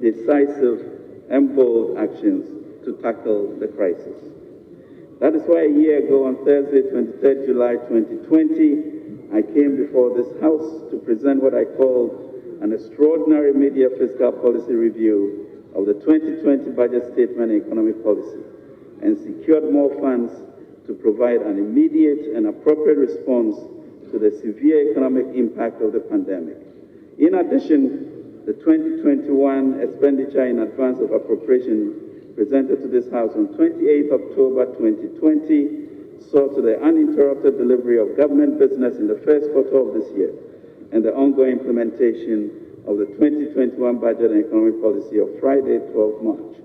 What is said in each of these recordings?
decisive and bold actions to tackle the crisis. That is why a year ago on Thursday, 23rd July 2020, I came before this House to present what I called an extraordinary mid-year fiscal policy review of the 2020 budget statement and economic policy, and secured more funds to provide an immediate and appropriate response to the severe economic impact of the pandemic. In addition, the 2021 expenditure in advance of appropriation presented to this House on 28 October 2020 saw to the uninterrupted delivery of government business in the first quarter of this year and the ongoing implementation of the 2021 budget and economic policy of Friday, 12 March,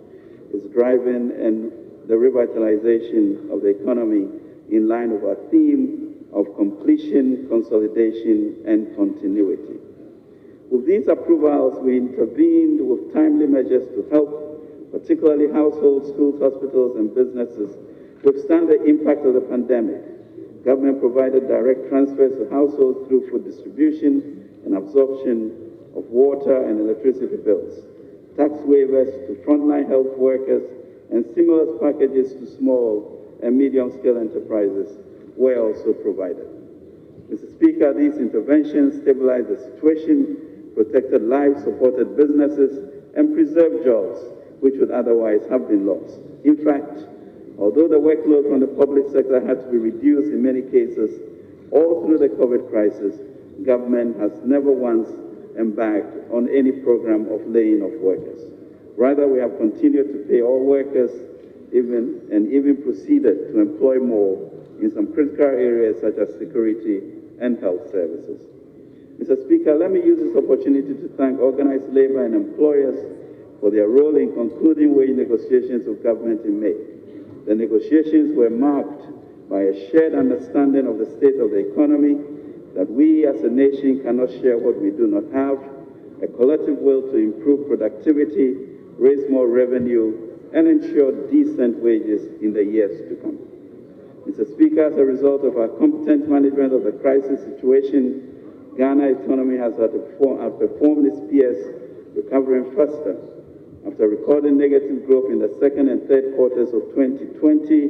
is driving and the revitalization of the economy in line with our theme of completion, consolidation, and continuity. With these approvals, we intervened with timely measures to help, particularly households, schools, hospitals, and businesses, withstand the impact of the pandemic. Government provided direct transfers to households through food distribution and absorption of water and electricity bills, tax waivers to frontline health workers, and stimulus packages to small and medium-scale enterprises were also provided. Mr. Speaker, these interventions stabilized the situation, protected lives, supported businesses, and preserved jobs, which would otherwise have been lost. In fact, although the workload from the public sector had to be reduced in many cases, all through the COVID crisis, government has never once embarked on any program of laying off workers. Rather, we have continued to pay all workers and even proceeded to employ more in some critical areas such as security and health services. Mr. Speaker, let me use this opportunity to thank organized labor and employers for their role in concluding wage negotiations with government in May. The negotiations were marked by a shared understanding of the state of the economy, that we as a nation cannot share what we do not have, a collective will to improve productivity, raise more revenue, and ensure decent wages in the years to come. Mr. Speaker, as a result of our competent management of the crisis situation, Ghana's economy has outperformed its peers, recovering faster. After recording negative growth in the second and third quarters of 2020,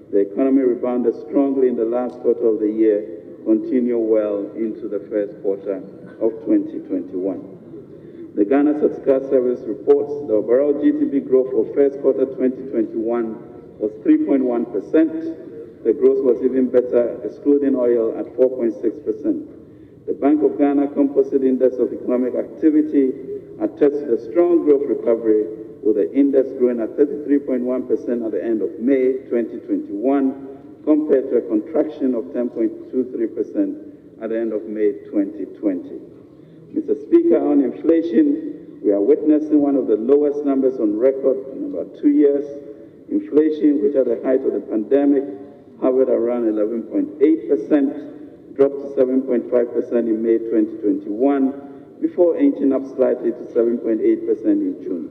the economy rebounded strongly in the last quarter of the year, continuing well into the first quarter of 2021. The Ghana Statistical Service reports the overall GDP growth for first quarter 2021 was 3.1%. The growth was even better, excluding oil, at 4.6%. The Bank of Ghana Composite Index of Economic Activity attests to the strong growth recovery, with the index growing at 33.1% at the end of May 2021, compared to a contraction of 10.23% at the end of May 2020. Mr. Speaker, on inflation, we are witnessing one of the lowest numbers on record in about 2 years. Inflation, which at the height of the pandemic hovered around 11.8%, dropped to 7.5% in May 2021, before inching up slightly to 7.8% in June.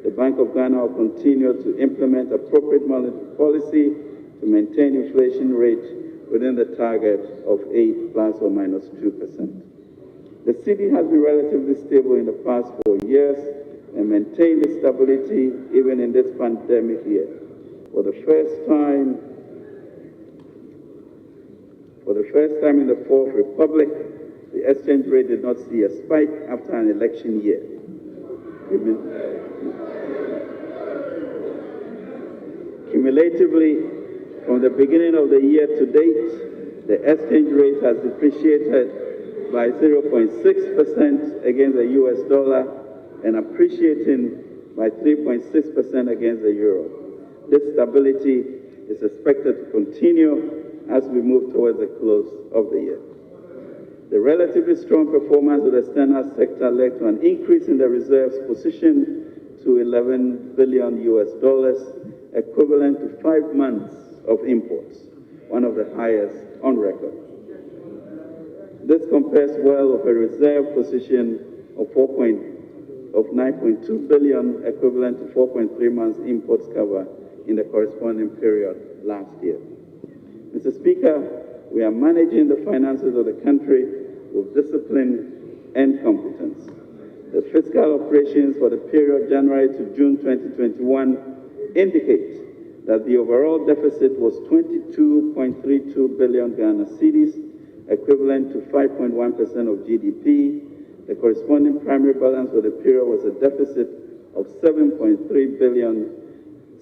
The Bank of Ghana will continue to implement appropriate monetary policy to maintain inflation rate within the target of 8 plus or minus 2%. The cedi has been relatively stable in the past 4 years and maintained its stability even in this pandemic year. For the first time in the Fourth Republic, the exchange rate did not see a spike after an election year. Cumulatively, from the beginning of the year to date, the exchange rate has depreciated by 0.6% against the US dollar and appreciating by 3.6% against the euro. This stability is expected to continue as we move towards the close of the year. The relatively strong performance of the external sector led to an increase in the reserves position to $11 billion US, equivalent to 5 months of imports, one of the highest on record. This compares well with a reserve position of $9.2 billion, equivalent to 4.3 months imports cover in the corresponding period last year. Mr. Speaker, we are managing the finances of the country with discipline and competence. The fiscal operations for the period January to June 2021 indicate that the overall deficit was 22.32 billion Ghana cedis, equivalent to 5.1% of GDP. The corresponding primary balance for the period was a deficit of 7.3 billion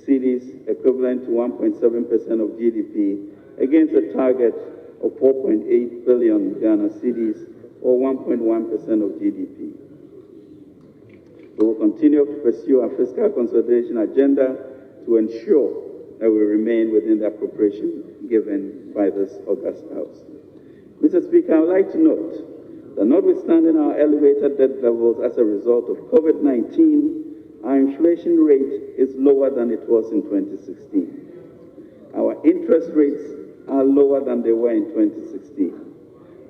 cedis, equivalent to 1.7% of GDP, against a target of 4.8 billion Ghana cedis, or 1.1% of GDP. We will continue to pursue our fiscal consolidation agenda to ensure that we remain within the appropriation given by this august House. Mr. Speaker, I would like to note that notwithstanding our elevated debt levels as a result of COVID-19, our inflation rate is lower than it was in 2016. Our interest rates are lower than they were in 2016.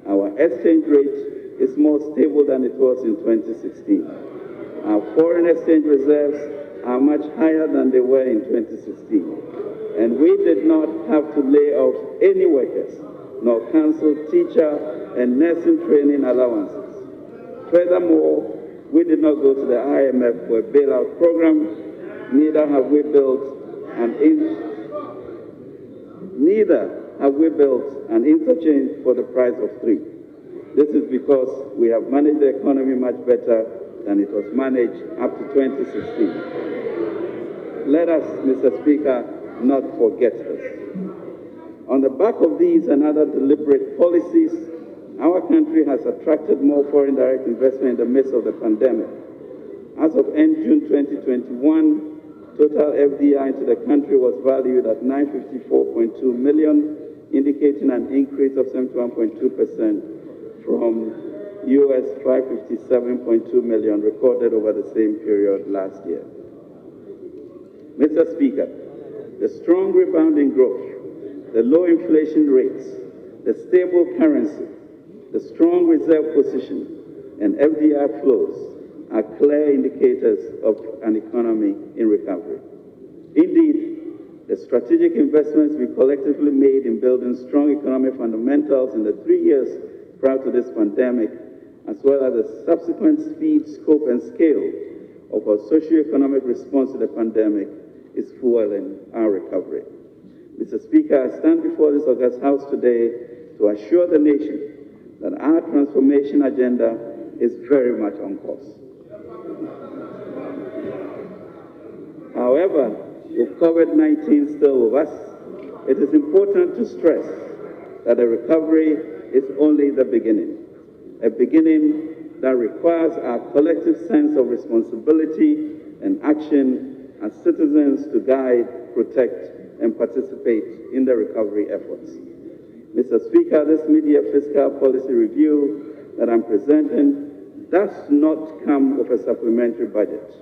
Our exchange rate is more stable than it was in 2016. Our foreign exchange reserves are much higher than they were in 2016. And we did not have to lay off any workers, nor cancel teacher and nursing training allowances. Furthermore, we did not go to the IMF for a bailout program, neither have we built an interchange for the price of 3. This is because we have managed the economy much better than it was managed up to 2016. Let us, Mr. Speaker, not forget this. On the back of these and other deliberate policies, our country has attracted more foreign direct investment in the midst of the pandemic. As of end June 2021, total FDI into the country was valued at $954.2 million, indicating an increase of 71.2% from US $557.2 million recorded over the same period last year. Mr. Speaker, the strong rebounding growth, the low inflation rates, the stable currency, the strong reserve position, and FDI flows are clear indicators of an economy in recovery. Indeed, the strategic investments we collectively made in building strong economic fundamentals in the 3 years prior to this pandemic, as well as the subsequent speed, scope, and scale of our socio-economic response to the pandemic is fueling our recovery. Mr. Speaker, I stand before this august House today to assure the nation that our transformation agenda is very much on course. However, with COVID-19 still with us, it is important to stress that the recovery is only the beginning. A beginning that requires our collective sense of responsibility and action as citizens to guide, protect, and participate in the recovery efforts. Mr. Speaker, this mid-year fiscal policy review that I'm presenting does not come with a supplementary budget,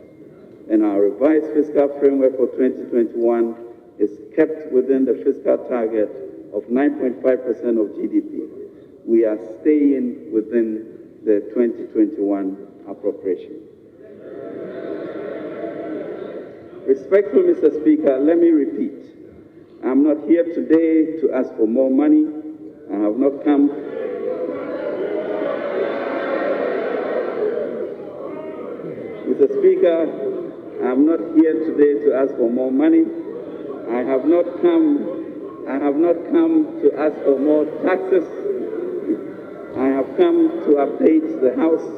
and our revised fiscal framework for 2021 is kept within the fiscal target of 9.5% of GDP. We are staying within the 2021 appropriation. Respectful Mr. Speaker, let me repeat. I'm not here today to ask for more money. I have not come. Mr. Speaker, I'm not here today to ask for more money. I have not come to ask for more taxes. I have come to update the House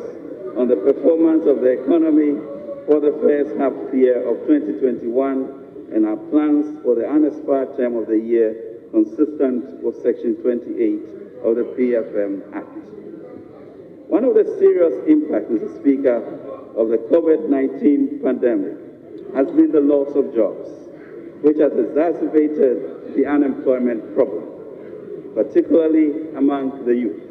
on the performance of the economy for the first half year of 2021 and our plans for the unexpired term of the year consistent with Section 28 of the PFM Act. One of the serious impacts, Mr. Speaker, of the COVID-19 pandemic has been the loss of jobs, which has exacerbated the unemployment problem, particularly among the youth.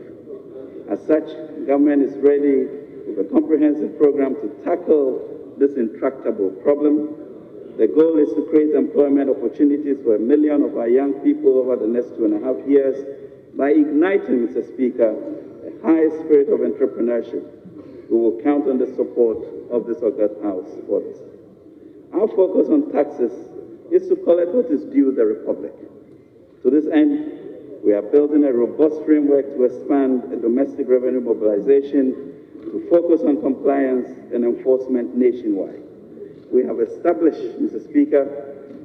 As such, government is ready with a comprehensive program to tackle this intractable problem. The goal is to create employment opportunities for 1 million of our young people over the next 2.5 years by igniting, Mr. Speaker, a high spirit of entrepreneurship. We will count on the support of this august House for this. Our focus on taxes is to collect what is due the Republic. To this end, we are building a robust framework to expand domestic revenue mobilization to focus on compliance and enforcement nationwide. We have established, Mr. Speaker,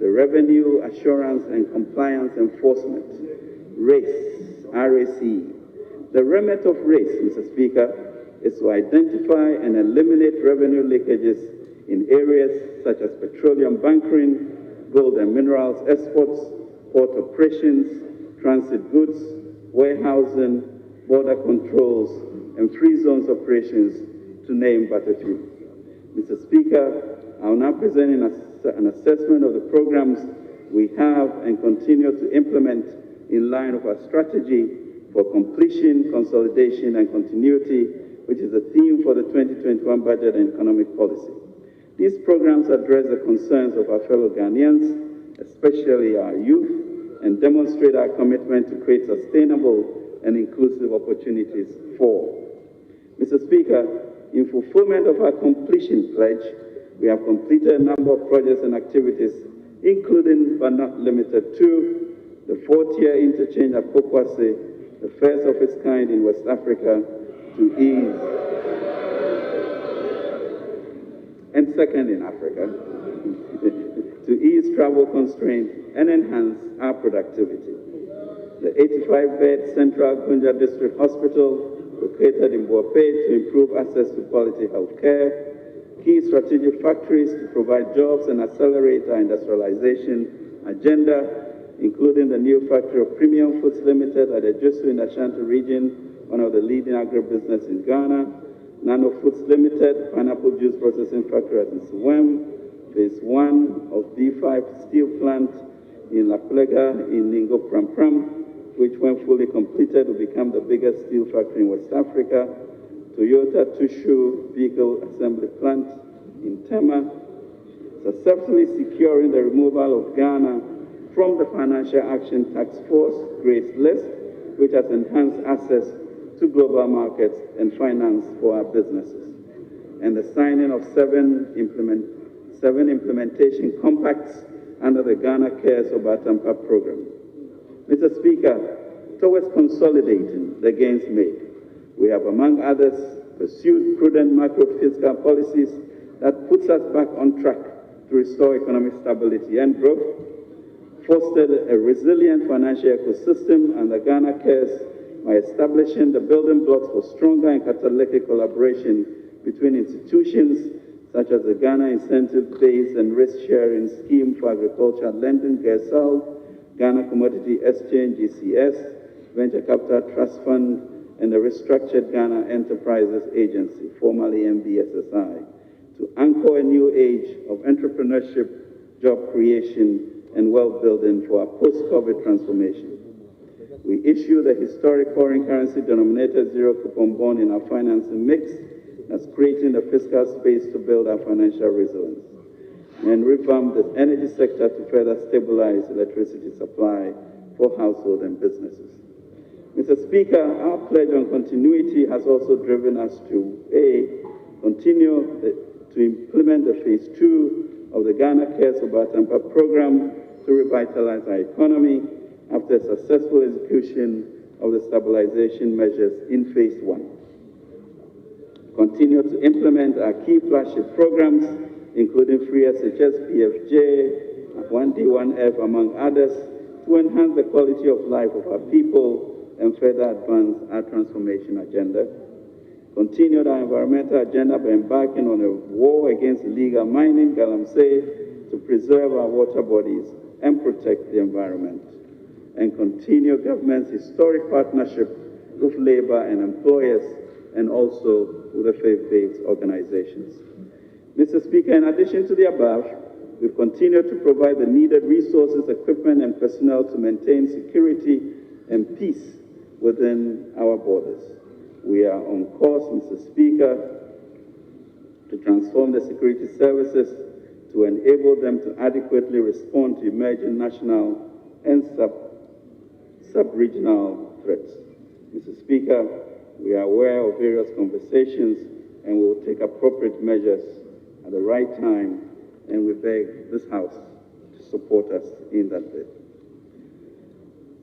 the Revenue Assurance and Compliance Enforcement, RACE, R-A-C. The remit of RACE, Mr. Speaker, is to identify and eliminate revenue leakages in areas such as petroleum bunkering, gold and minerals exports, port operations, transit goods, warehousing, border controls, and free zones operations, to name but a few. Mr. Speaker, I will now present an assessment of the programs we have and continue to implement in line with our strategy for completion, consolidation, and continuity, which is the theme for the 2021 budget and economic policy. These programs address the concerns of our fellow Ghanaians, especially our youth, and demonstrate our commitment to create sustainable and inclusive opportunities for. Mr. Speaker, in fulfillment of our completion pledge, we have completed a number of projects and activities, including but not limited to the 4-tier interchange at Pokwase, the first of its kind in West Africa, to ease, and second in Africa, to ease travel constraints and enhance our productivity. The 85-bed Central Gunja District Hospital, located in Boape, to improve access to quality health care. Key strategic factories to provide jobs and accelerate our industrialization agenda, including the new factory of Premium Foods Limited at Ejusu in the Ashanti region, one of the leading agribusiness in Ghana. Nano Foods Limited, pineapple juice processing factory at Nsewem. Phase 1 of B5 steel plant in La Plega in Ningo Pram, which when fully completed will become the biggest steel factory in West Africa. Toyota Tushu vehicle assembly plant in Tema, successfully securing the removal of Ghana from the Financial Action Task Force Grace List, which has enhanced access to global markets and finance for our businesses, and the signing of seven implementation compacts under the Ghana Cares Obatampa program. Mr. Speaker, towards consolidating the gains made, we have, among others, pursued prudent macro-fiscal policies that puts us back on track to restore economic stability and growth, fostered a resilient financial ecosystem under Ghana Cares by establishing the building blocks for stronger and catalytic collaboration between institutions such as the Ghana Incentive-Based and Risk-Sharing Scheme for Agricultural Lending, GESAL, Ghana Commodity Exchange, GCS, Venture Capital Trust Fund, and the Restructured Ghana Enterprises Agency, formerly MBSSI, to anchor a new age of entrepreneurship, job creation, and wealth building for our post-COVID transformation. We issued a historic foreign currency denominated zero-coupon bond in our financing mix, that's creating the fiscal space to build our financial resilience, and revamped the energy sector to further stabilize electricity supply for households and businesses. Mr. Speaker, our pledge on continuity has also driven us to continue to implement the Phase 2 of the Ghana Cares Obatampa program to revitalize our economy after successful execution of the stabilization measures in Phase 1. Continue to implement our key flagship programs, including Free SHS, PFJ, 1D, 1F, among others, to enhance the quality of life of our people and further advance our transformation agenda. Continued our environmental agenda by embarking on a war against illegal mining, Galamsey, to preserve our water bodies and protect the environment. And continue government's historic partnership with labor and employers, and also with the faith-based organizations. Mr. Speaker, in addition to the above, we've continued to provide the needed resources, equipment, and personnel to maintain security and peace within our borders. We are on course, Mr. Speaker, to transform the security services to enable them to adequately respond to emerging national and sub-regional threats. Mr. Speaker, we are aware of various conversations and we will take appropriate measures at the right time, and we beg this House to support us in that bid.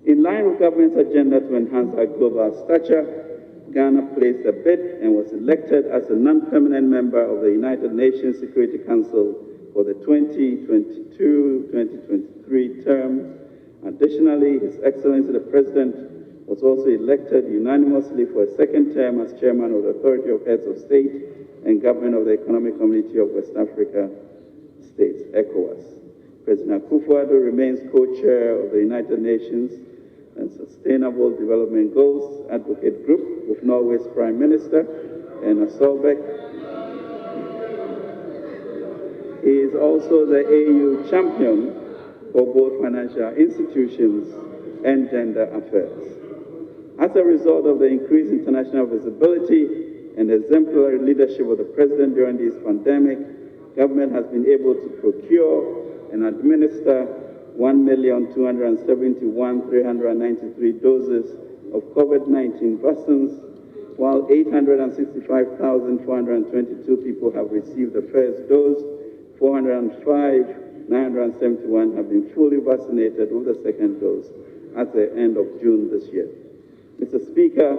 In line with government's agenda to enhance our global stature, Ghana placed a bid and was elected as a non-permanent member of the United Nations Security Council for the 2022-2023 term. Additionally, His Excellency the President was also elected unanimously for a second term as Chairman of the Authority of Heads of State and Government of the Economic Community of West Africa States, ECOWAS. President Akufo-Addo remains co-chair of the United Nations and Sustainable Development Goals Advocate Group with Norway's Prime Minister, Erna Solberg. He is also the AU champion for both financial institutions and gender affairs. As a result of the increased international visibility and exemplary leadership of the President during this pandemic, government has been able to procure and administer 1,271,393 doses of COVID-19 vaccines, while 865,422 people have received the first dose, 405,971 have been fully vaccinated with the second dose at the end of June this year. Mr. Speaker,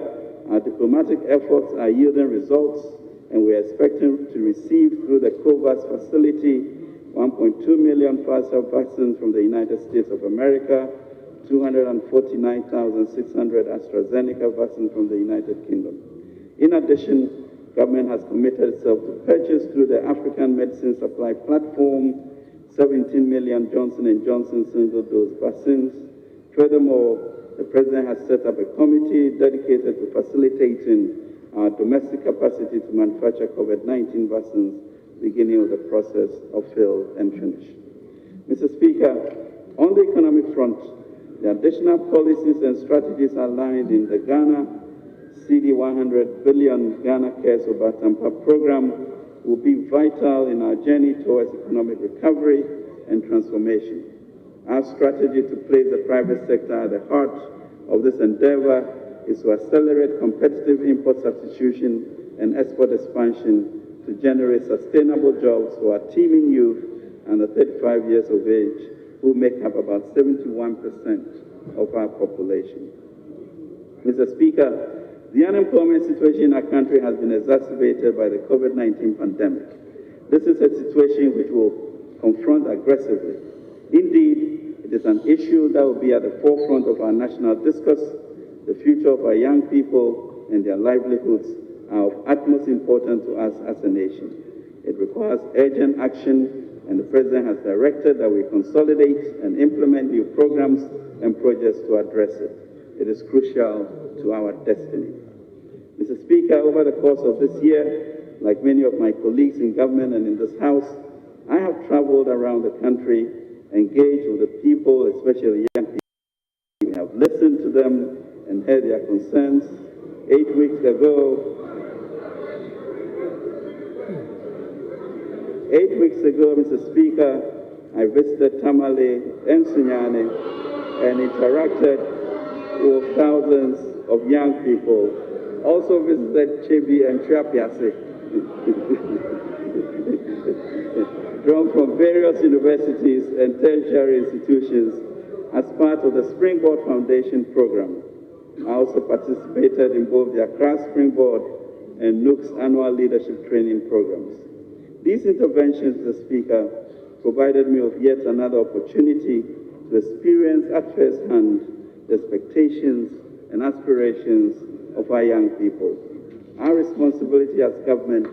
our diplomatic efforts are yielding results, and we are expecting to receive through the COVAX facility 1.2 million Pfizer vaccines from the United States of America, 249,600 AstraZeneca vaccines from the United Kingdom. In addition, government has committed itself to purchase through the African Medicine Supply Platform 17 million Johnson & Johnson single-dose vaccines. Furthermore, the President has set up a committee dedicated to facilitating our domestic capacity to manufacture COVID-19 vaccines, beginning with the process of fill and finish. Mr. Speaker, on the economic front, the additional policies and strategies outlined in the Ghana CD 100 billion Ghana Cares Over Tampa program will be vital in our journey towards economic recovery and transformation. Our strategy to place the private sector at the heart of this endeavor is to accelerate competitive import substitution and export expansion to generate sustainable jobs for our teeming youth under 35 years of age, who make up about 71% of our population. Mr. Speaker, the unemployment situation in our country has been exacerbated by the COVID-19 pandemic. This is a situation which will confront aggressively. Indeed, it is an issue that will be at the forefront of our national discourse. The future of our young people and their livelihoods are of utmost importance to us as a nation. It requires urgent action, and the President has directed that we consolidate and implement new programs and projects to address it. It is crucial to our destiny. Mr. Speaker, over the course of this year, like many of my colleagues in government and in this House, I have traveled around the country, engaged with the people, especially young people. We have listened to them and heard their concerns. 8 weeks ago, Mr. Speaker, I visited Tamale and Sunyani and interacted with thousands of young people. Also visited Chebi and Trapiase, drawn from various universities and tertiary institutions as part of the Springboard Foundation program. I also participated in both the Accra Springboard and NUC's annual leadership training programs. These interventions, Mr. Speaker, provided me with yet another opportunity to experience at first hand the expectations and aspirations of our young people. Our responsibility as government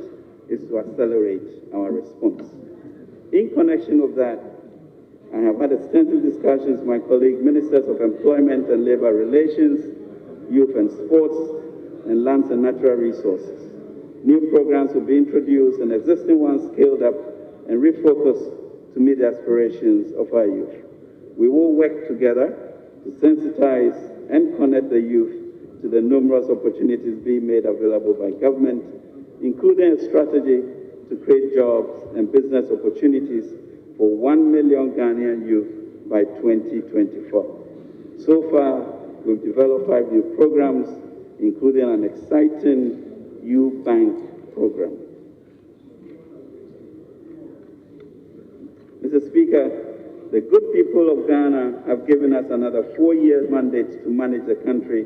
is to accelerate our response. In connection with that, I have had extensive discussions with my colleague Ministers of Employment and Labor Relations, Youth and Sports, and Lands and Natural Resources. New programs will be introduced and existing ones scaled up and refocused to meet the aspirations of our youth. We will work together to sensitize and connect the youth to the numerous opportunities being made available by government, including a strategy to create jobs and business opportunities for 1 million Ghanaian youth by 2024. So far, we've developed 5 new programs, including an exciting U-Bank program. Mr. Speaker, the good people of Ghana have given us another 4 years mandate to manage the country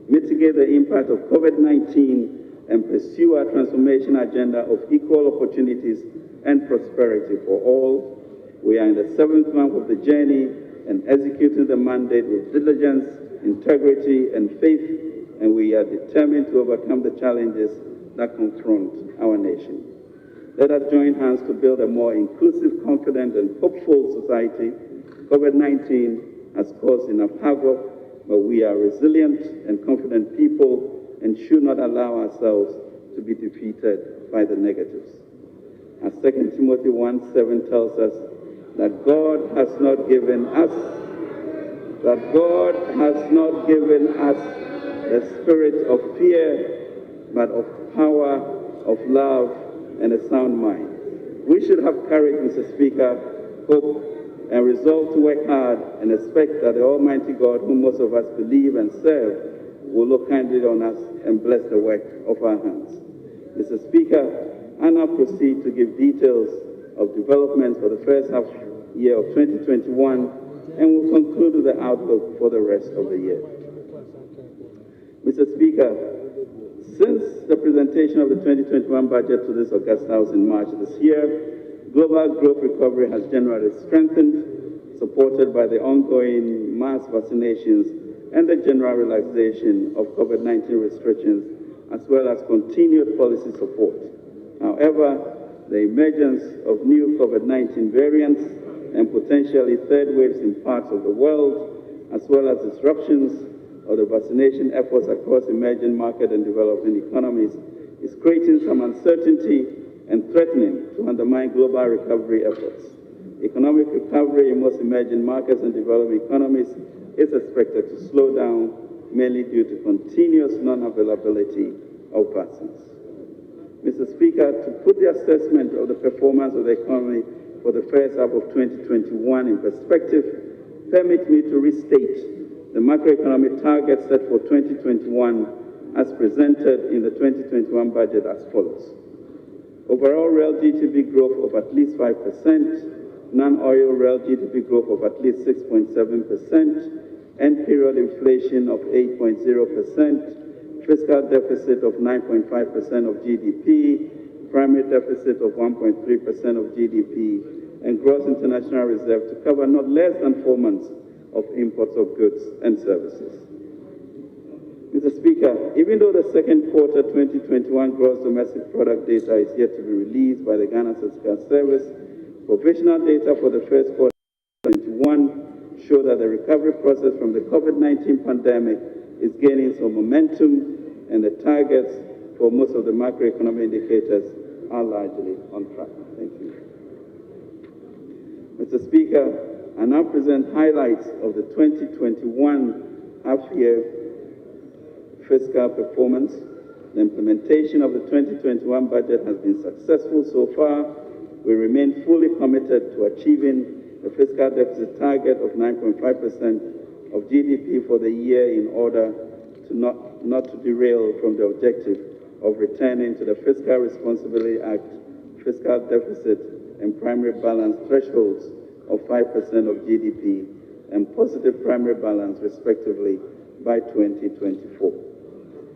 mitigate the impact of COVID-19, and pursue our transformation agenda of equal opportunities and prosperity for all. We are in the 7th month of the journey and executing the mandate with diligence, integrity, and faith, and we are determined to overcome the challenges that confront our nation. Let us join hands to build a more inclusive, confident, and hopeful society. COVID-19 has caused enough havoc, but we are resilient and confident people and should not allow ourselves to be defeated by the negatives. As 2 Timothy 1:7 tells us that God has not given us the spirit of fear, but of power, of love, and a sound mind. We should have courage, Mr. Speaker, hope, and resolve to work hard and expect that the Almighty God, whom most of us believe and serve, will look kindly on us and bless the work of our hands. Mr. Speaker, I now proceed to give details of developments for the first half year of 2021 and will conclude with the outlook for the rest of the year. Mr. Speaker, since the presentation of the 2021 budget to this August House in March this year, global growth recovery has generally strengthened, supported by the ongoing mass vaccinations and the general relaxation of COVID-19 restrictions, as well as continued policy support. However, the emergence of new COVID-19 variants and potentially third waves in parts of the world, as well as disruptions of the vaccination efforts across emerging market and developing economies, is creating some uncertainty and threatening to undermine global recovery efforts. Economic recovery in most emerging markets and developing economies is expected to slow down, mainly due to continuous non-availability of vaccines. Mr. Speaker, to put the assessment of the performance of the economy for the first half of 2021 in perspective, permit me to restate the macroeconomic target set for 2021 as presented in the 2021 budget as follows. Overall real GDP growth of at least 5%, non-oil real GDP growth of at least 6.7%, end period inflation of 8.0%, fiscal deficit of 9.5% of GDP, primary deficit of 1.3% of GDP, and gross international reserve to cover not less than 4 months of imports of goods and services. Mr. Speaker, even though the second quarter 2021 gross domestic product data is yet to be released by the Ghana Statistical Service, provisional data for the first quarter of 2021 show that the recovery process from the COVID-19 pandemic is gaining some momentum, and the targets for most of the macroeconomic indicators are largely on track. Thank you. Mr. Speaker, I now present highlights of the 2021 half-year fiscal performance. The implementation of the 2021 budget has been successful so far. We remain fully committed to achieving the fiscal deficit target of 9.5% of GDP for the year in order to not to derail from the objective of returning to the Fiscal Responsibility Act fiscal deficit and primary balance thresholds of 5% of GDP and positive primary balance, respectively, by 2024.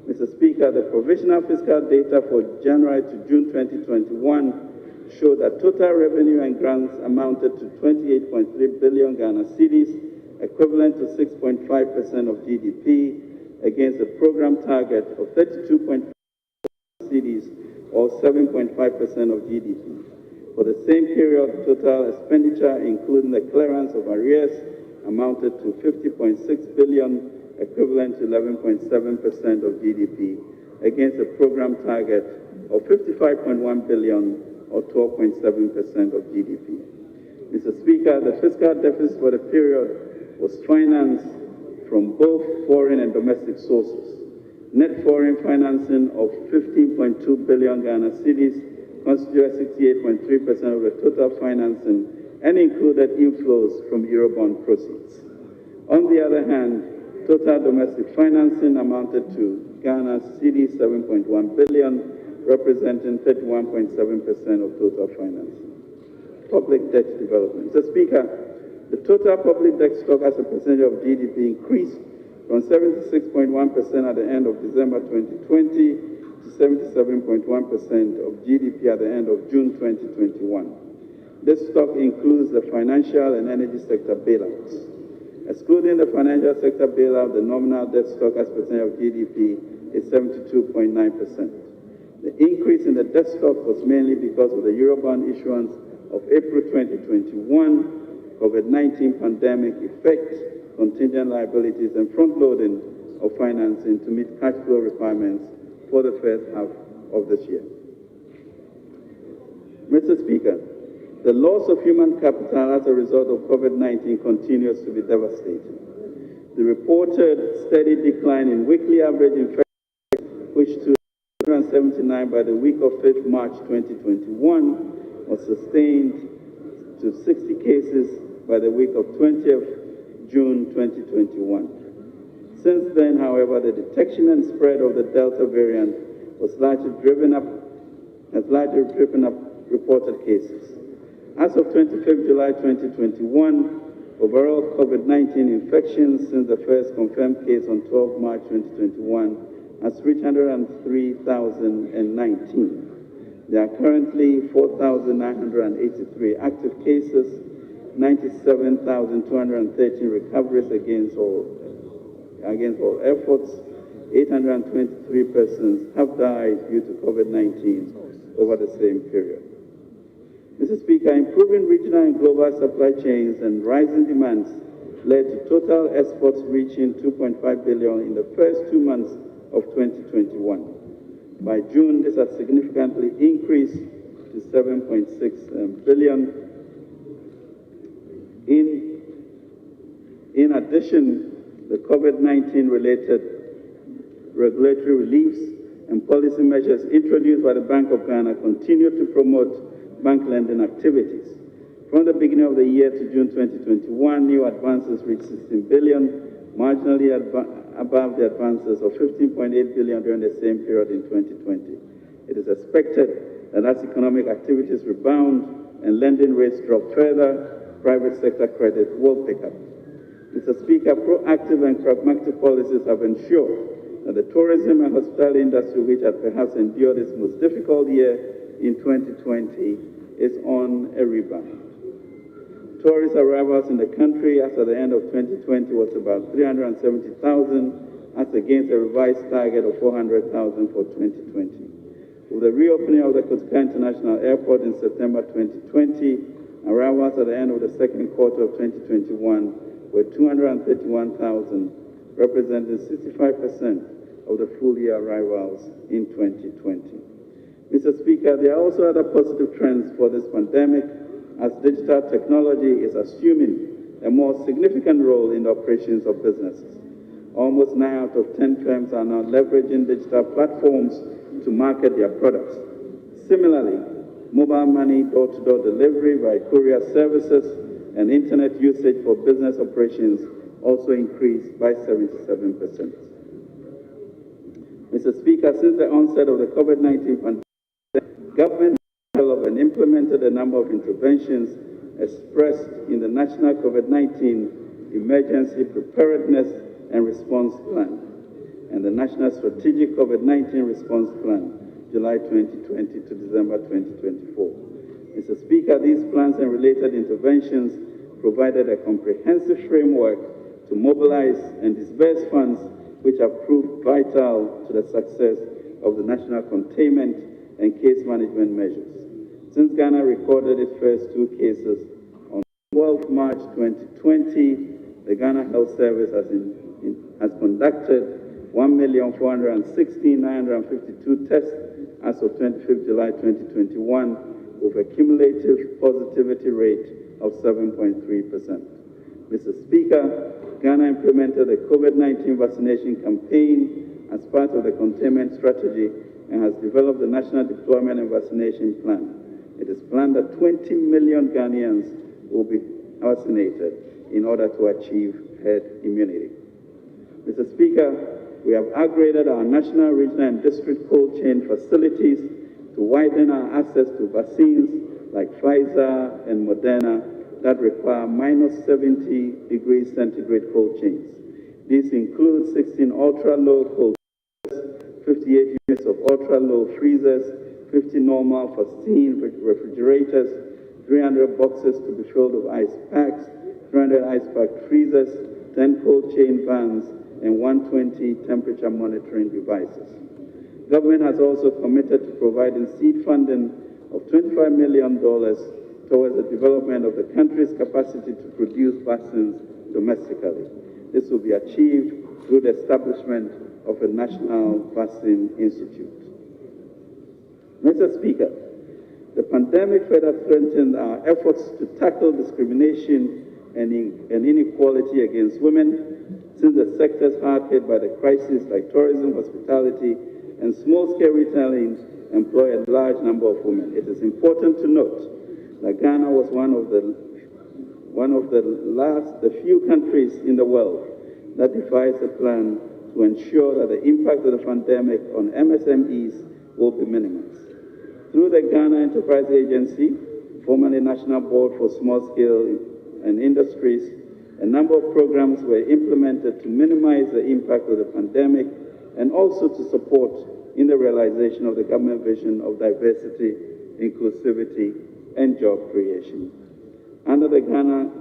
Mr. Speaker, the provisional fiscal data for January to June 2021 show that total revenue and grants amounted to 28.3 billion Ghana cedis, equivalent to 6.5% of GDP, against a program target of 32.5 cedis, or 7.5% of GDP. For the same period, total expenditure, including the clearance of arrears, amounted to 50.6 billion, equivalent to 11.7% of GDP, against a program target of 55.1 billion, or 12.7% of GDP. Mr. Speaker, the fiscal deficit for the period was financed from both foreign and domestic sources. Net foreign financing of 15.2 billion Ghana cedis constituted 68.3% of the total financing and included inflows from Eurobond proceeds. On the other hand, total domestic financing amounted to Ghana cedis 7.1 billion, representing 31.7% of total financing. Public debt development. Mr. Speaker, the total public debt stock as a percentage of GDP increased from 76.1% at the end of December 2020 to 77.1% of GDP at the end of June 2021. This stock includes the financial and energy sector bailouts. Excluding the financial sector bailout, the nominal debt stock as percent of GDP is 72.9%. The increase in the debt stock was mainly because of the Eurobond issuance of April 2021, COVID-19 pandemic effect, contingent liabilities, and front-loading of financing to meet cash flow requirements for the first half of this year. Mr. Speaker, the loss of human capital as a result of COVID-19 continues to be devastating. The reported steady decline in weekly average infections, which to 179 by the week of 5th March 2021, was sustained to 60 cases by the week of 20th June 2021. Since then, however, the detection and spread of the Delta variant has largely driven up reported cases. As of 25th July 2021, overall COVID-19 infections since the first confirmed case on 12 March 2021 has reached 103,019. There are currently 4,983 active cases, 97,213 recoveries against all efforts. 823 persons have died due to COVID-19 over the same period. Mr. Speaker, improving regional and global supply chains and rising demands led to total exports reaching $2.5 billion in the first 2 months of 2021. By June, this has significantly increased to $7.6 billion. In addition, the COVID-19 related regulatory reliefs and policy measures introduced by the Bank of Ghana continue to promote bank lending activities. From the beginning of the year to June 2021, new advances reached $16 billion, marginally above the advances of $15.8 billion during the same period in 2020. It is expected that as economic activities rebound and lending rates drop further, private sector credit will pick up. Mr. Speaker, proactive and pragmatic policies have ensured that the tourism and hospitality industry, which had perhaps endured its most difficult year in 2020, is on a rebound. Tourist arrivals in the country as at the end of 2020 was about 370,000, as against a revised target of 400,000 for 2020. With the reopening of the Kotoka International Airport in September 2020, arrivals at the end of the second quarter of 2021 were 231,000, representing 65% of the full year arrivals in 2020. Mr. Speaker, there are also other positive trends for this pandemic, as digital technology is assuming a more significant role in the operations of businesses. Almost 9 out of 10 firms are now leveraging digital platforms to market their products. Similarly, mobile money door-to-door delivery by courier services and internet usage for business operations also increased by 77%. Mr. Speaker, since the onset of the COVID-19 pandemic, government has developed and implemented a number of interventions expressed in the National COVID-19 Emergency Preparedness and Response Plan and the National Strategic COVID-19 Response Plan, July 2020 to December 2024. Mr. Speaker, these plans and related interventions provided a comprehensive framework to mobilize and disburse funds which have proved vital to the success of the national containment and case management measures. Since Ghana recorded its first 2 cases on 12 March 2020, the Ghana Health Service has conducted 1,416,952 tests as of 25th July 2021, with a cumulative positivity rate of 7.3%. Mr. Speaker, Ghana implemented the COVID-19 vaccination campaign as part of the containment strategy and has developed the National Deployment and Vaccination Plan. It is planned that 20 million Ghanaians will be vaccinated in order to achieve herd immunity. Mr. Speaker, we have upgraded our national, regional, and district cold chain facilities to widen our access to vaccines like Pfizer and Moderna that require -70 degrees centigrade cold chains. These include 16 ultra-low cold freezers, 58 units of ultra-low freezers, 50 normal for steam refrigerators, 300 boxes to be filled with ice packs, 300 ice pack freezers, 10 cold chain vans, and 120 temperature monitoring devices. Government has also committed to providing seed funding of $25 million towards the development of the country's capacity to produce vaccines domestically. This will be achieved through the establishment of a National Vaccine Institute. Mr. Speaker, the pandemic further strengthened our efforts to tackle discrimination and inequality against women, since the sectors hard hit by the crisis, like tourism, hospitality, and small-scale retailing, employ a large number of women. It is important to note that Ghana was one of the few countries in the world that devised a plan to ensure that the impact of the pandemic on MSMEs will be minimized. Through the Ghana Enterprise Agency, formerly National Board for Small Scale and Industries, a number of programs were implemented to minimize the impact of the pandemic and also to support in the realization of the government vision of diversity, inclusivity, and job creation. Under the Ghana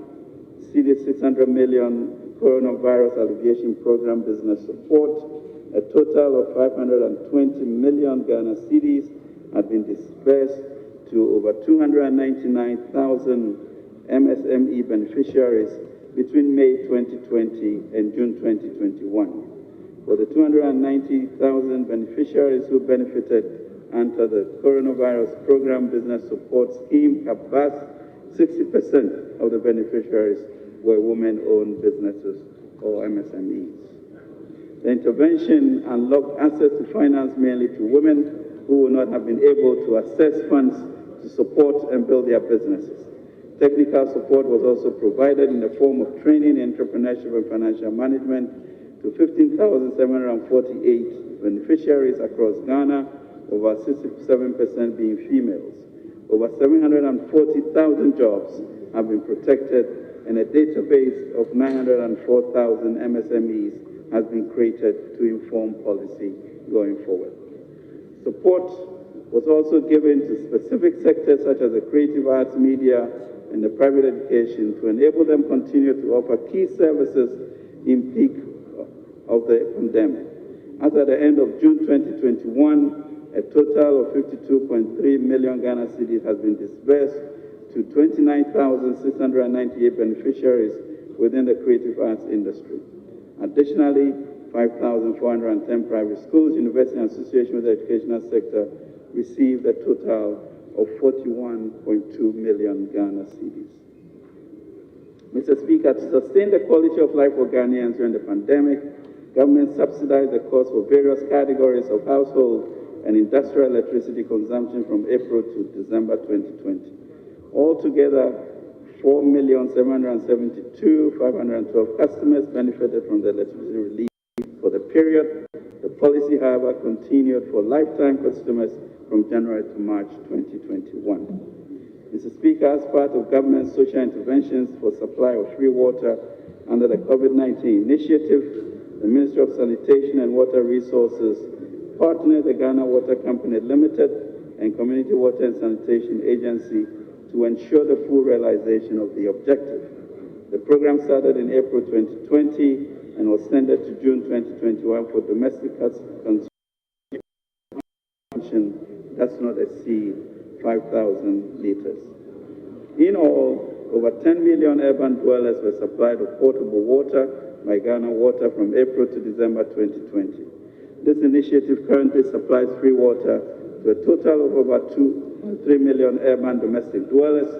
cedi 600 million coronavirus alleviation program business support, a total of 520 million Ghana cedis had been disbursed to over 299,000 MSME beneficiaries between May 2020 and June 2021. For the 290,000 beneficiaries who benefited under the coronavirus program business support scheme, about 60% of the beneficiaries were women-owned businesses or MSMEs. The intervention unlocked access to finance mainly to women who would not have been able to access funds to support and build their businesses. Technical support was also provided in the form of training, entrepreneurship, and financial management to 15,748 beneficiaries across Ghana, over 67% being females. Over 740,000 jobs have been protected, and a database of 904,000 MSMEs has been created to inform policy going forward. Support was also given to specific sectors such as the creative arts, media, and the private education to enable them continue to offer key services in peak of the pandemic. As at the end of June 2021, a total of 52.3 million Ghana cedis has been disbursed to 29,698 beneficiaries within the creative arts industry. Additionally, 5,410 private schools, universities, and associations with the educational sector received a total of 41.2 million Ghana cedis. Mr. Speaker, to sustain the quality of life for Ghanaians during the pandemic, government subsidized the cost for various categories of household and industrial electricity consumption from April to December 2020. Altogether, 4,772,512 customers benefited from the electricity relief for the period. The policy, however, continued for lifetime customers from January to March 2021. Mr. Speaker, as part of government's social interventions for supply of free water under the COVID-19 initiative, the Ministry of Sanitation and Water Resources partnered the Ghana Water Company Limited and Community Water and Sanitation Agency to ensure the full realization of the objective. The program started in April 2020 and was extended to June 2021 for domestic consumption does not exceed 5,000 liters. In all, over 10 million urban dwellers were supplied with potable water by Ghana Water from April to December 2020. This initiative currently supplies free water to a total of over 2.3 million urban domestic dwellers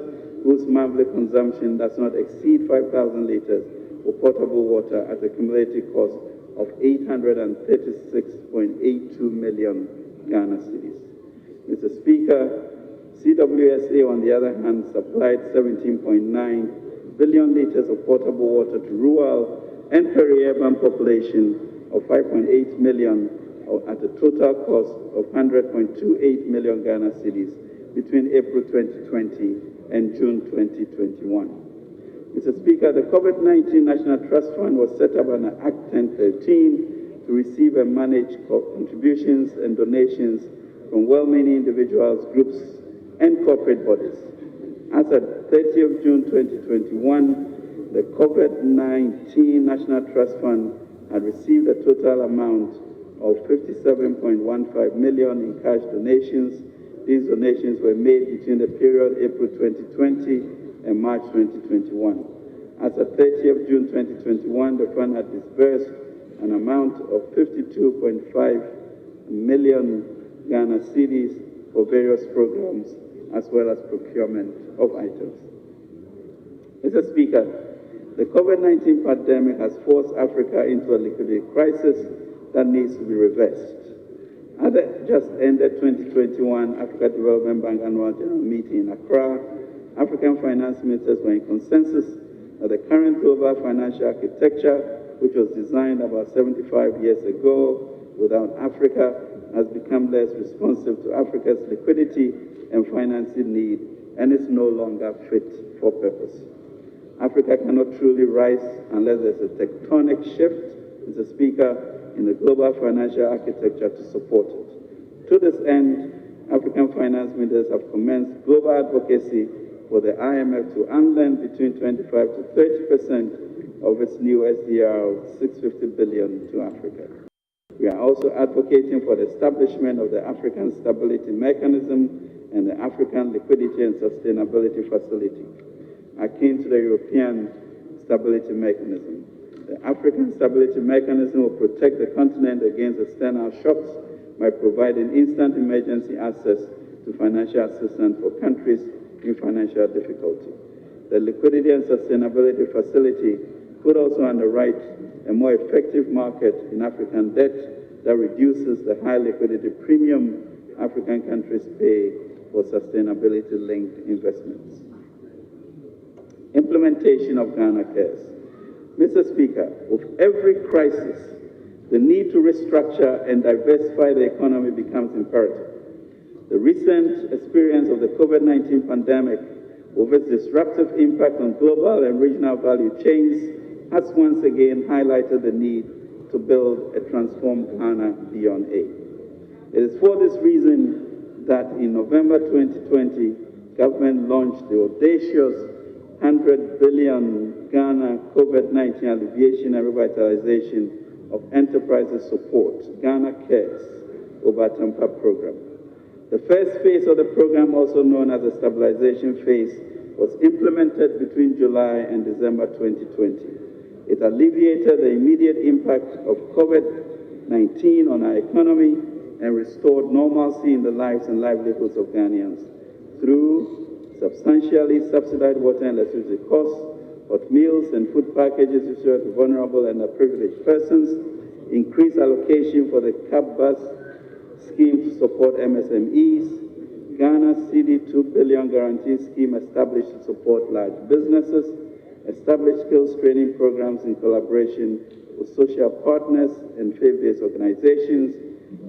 whose monthly consumption does not exceed 5,000 liters of potable water at a cumulative cost of 836.82 million Ghana cedis. Mr. Speaker, CWSA, on the other hand, supplied 17.9 billion liters of potable water to rural and peri-urban population of 5.8 million at a total cost of 100.28 million Ghana cedis between April 2020 and June 2021. Mr. Speaker, the COVID-19 National Trust Fund was set up under Act 1013 to receive and manage contributions and donations from well-meaning individuals, groups, and corporate bodies. As at 30th June 2021, the COVID-19 National Trust Fund had received a total amount of $57.15 million in cash donations. These donations were made between the period April 2020 and March 2021. As of 30th June 2021, the fund had disbursed an amount of 52.5 million Ghana cedis for various programs as well as procurement of items. Mr. Speaker, the COVID-19 pandemic has forced Africa into a liquidity crisis that needs to be reversed. At the just ended 2021 Africa Development Bank Annual General Meeting in Accra, African finance ministers were in consensus that the current global financial architecture, which was designed about 75 years ago without Africa, has become less responsive to Africa's liquidity and financing need and is no longer fit for purpose. Africa cannot truly rise unless there's a tectonic shift, Mr. Speaker, in the global financial architecture to support it. To this end, African finance ministers have commenced global advocacy for the IMF to unlend between 25 to 30% of its new SDR of $650 billion to Africa. We are also advocating for the establishment of the African Stability Mechanism and the African Liquidity and Sustainability Facility, akin to the European Stability Mechanism. The African Stability Mechanism will protect the continent against external shocks by providing instant emergency access to financial assistance for countries in financial difficulty. The Liquidity and Sustainability Facility could also underwrite a more effective market in African debt that reduces the high liquidity premium African countries pay for sustainability-linked investments. Implementation of Ghana Cares. Mr. Speaker, with every crisis, the need to restructure and diversify the economy becomes imperative. The recent experience of the COVID-19 pandemic, with its disruptive impact on global and regional value chains, has once again highlighted the need to build a transformed Ghana beyond aid. It is for this reason that in November 2020, government launched the audacious 100 billion Ghana COVID-19 alleviation and revitalization of enterprises support, Ghana Cares, Ofori-Atta program. The first phase of the program, also known as the stabilization phase, was implemented between July and December 2020. It alleviated the immediate impact of COVID-19 on our economy and restored normalcy in the lives and livelihoods of Ghanaians through substantially subsidized water and electricity costs, hot meals and food packages distributed to vulnerable and underprivileged persons, increased allocation for the CAP bus scheme to support MSMEs, Ghana's CD 2 billion guarantee scheme established to support large businesses, established skills training programs in collaboration with social partners and faith-based organizations,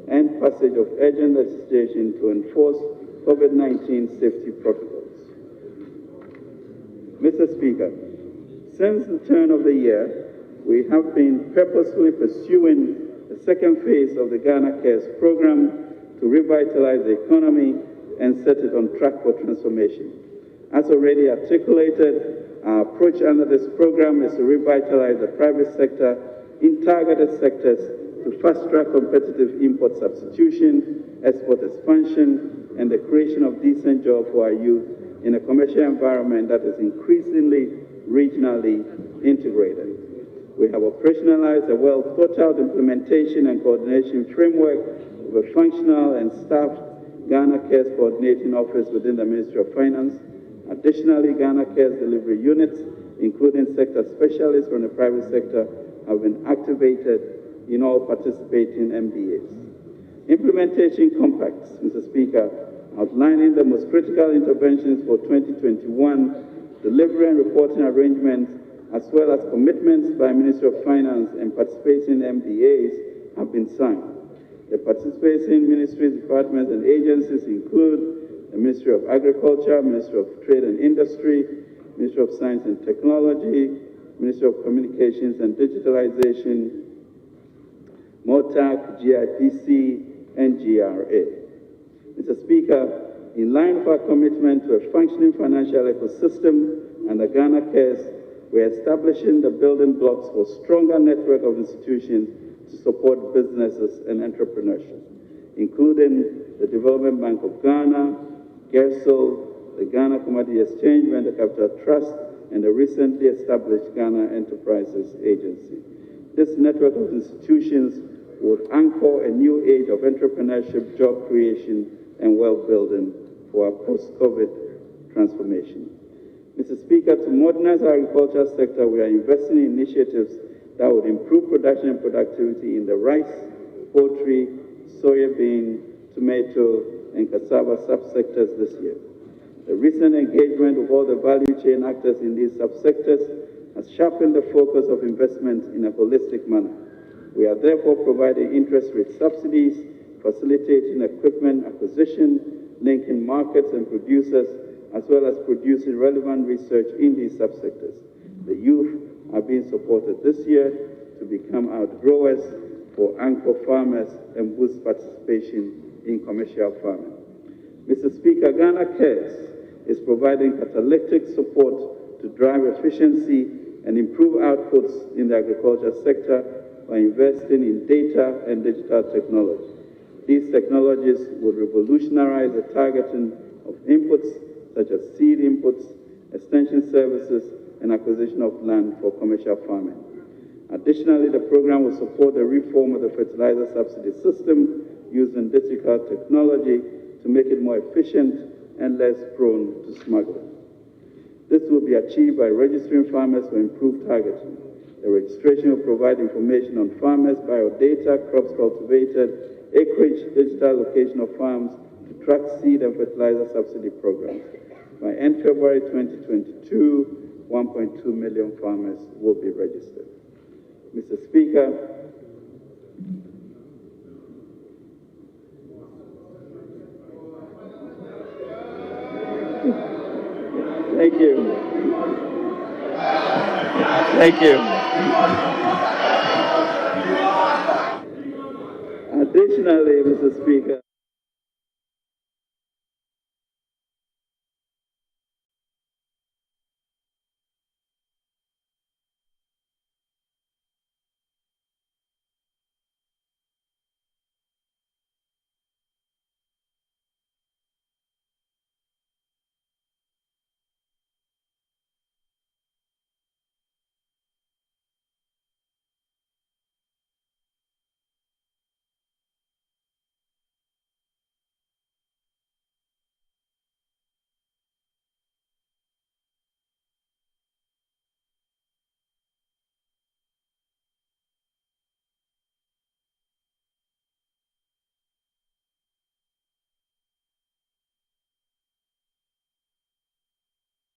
and passage of urgent legislation to enforce COVID-19 safety protocols. Mr. Speaker, since the turn of the year, we have been purposefully pursuing the second phase of the Ghana Cares program to revitalize the economy and set it on track for transformation. As already articulated, our approach under this program is to revitalize the private sector in targeted sectors to fast-track competitive import substitution, export expansion, and the creation of decent jobs for our youth in a commercial environment that is increasingly regionally integrated. We have operationalized a well-thought-out implementation and coordination framework with a functional and staffed Ghana Cares Coordinating Office within the Ministry of Finance. Additionally, Ghana Cares delivery units, including sector specialists from the private sector, have been activated in all participating MDAs. Implementation compacts, Mr. Speaker, outlining the most critical interventions for 2021, delivery and reporting arrangements, as well as commitments by Ministry of Finance and participating MDAs have been signed. The participating ministries, departments, and agencies include the Ministry of Agriculture, Ministry of Trade and Industry, Ministry of Science and Technology, Ministry of Communications and Digitalization, MOTAC, GIPC, and GRA. Mr. Speaker, in line with our commitment to a functioning financial ecosystem and the Ghana Cares, we are establishing the building blocks for a stronger network of institutions to support businesses and entrepreneurship, including the Development Bank of Ghana, GERSO, the Ghana Commodity Exchange Venture Capital Trust, and the recently established Ghana Enterprises Agency. This network of institutions would anchor a new age of entrepreneurship, job creation, and wealth building for our post-COVID transformation. Mr. Speaker, to modernize our agricultural sector, we are investing in initiatives that would improve production and productivity in the rice, poultry, soybean, tomato, and cassava subsectors this year. The recent engagement with all the value chain actors in these subsectors has sharpened the focus of investment in a holistic manner. We are therefore providing interest rate subsidies, facilitating equipment acquisition, linking markets and producers, as well as producing relevant research in these subsectors. The youth are being supported this year to become outgrowers for anchor farmers and boost participation in commercial farming. Mr. Speaker, Ghana Cares is providing catalytic support to drive efficiency and improve outputs in the agriculture sector by investing in data and digital technology. These technologies will revolutionize the targeting of inputs such as seed inputs, extension services, and acquisition of land for commercial farming. Additionally, the program will support the reform of the fertilizer subsidy system using digital technology to make it more efficient and less prone to smuggling. This will be achieved by registering farmers for improved targeting. The registration will provide information on farmers, biodata, crops cultivated, acreage, digital location of farms to track seed and fertilizer subsidy programs. By end February 2022, 1.2 million farmers will be registered. Mr. Speaker, thank you. Thank you. Additionally, Mr. Speaker,